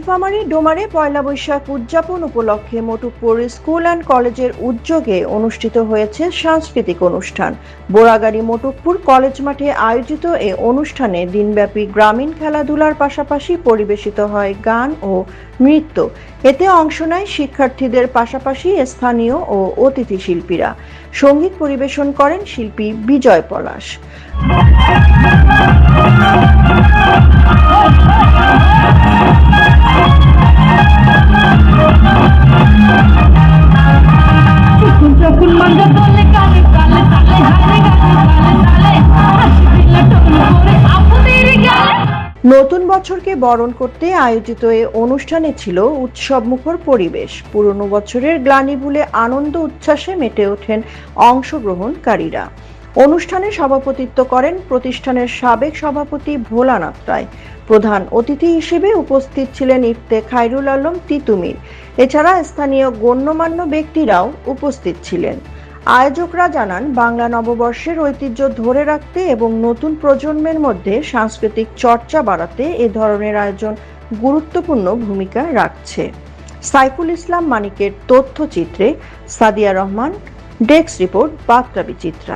নীলফামারী ডোমারে পয়লা বৈশাখ উদযাপন উপলক্ষে মটুকপুর school and কলেজের উদ্যোগে অনুষ্ঠিত হয়েছে সাংস্কৃতিক অনুষ্ঠান। বোরাগাড়ি মটুকপুর কলেজ মাঠে আয়োজিত এ অনুষ্ঠানে দিনব্যাপী গ্রামীণ খেলাধুলার পাশাপাশি পরিবেশিত হয় গান ও নৃত্য। এতে অংশ নেয় শিক্ষার্থীদের পাশাপাশি স্থানীয় ও অতিথি শিল্পীরা। সঙ্গীত পরিবেশন করেন শিল্পী বিজয় পলাশ। নতুন বছরকে বরণ করতে আয়োজিত এ অনুষ্ঠানে ছিল উৎসবমুখর পরিবেশ। পুরনো বছরের গ্লানি ভুলে আনন্দ উচ্ছ্বাসে মেতে ওঠেন অংশগ্রহণকারীরা। অনুষ্ঠানে সভাপতিত্ব করেন প্রতিষ্ঠানের সাবেক সভাপতি ভোলানাথ রায়। প্রধান অতিথি হিসেবে উপস্থিত ছিলেন ইফতে খায়রুল আলম তিতুমির। এছাড়া স্থানীয় গণ্যমান্য ব্যক্তিরাও উপস্থিত ছিলেন। আয়োজকরা জানান, বাংলা নববর্ষের ঐতিহ্য ধরে রাখতে এবং নতুন প্রজন্মের মধ্যে সাংস্কৃতিক চর্চা বাড়াতে এ ধরনের আয়োজন গুরুত্বপূর্ণ ভূমিকা রাখছে। সাইফুল ইসলাম মানিকের তথ্যচিত্রে সাদিয়া রহমান, ডেস্ক রিপোর্ট, বার্তা বিচিত্রা।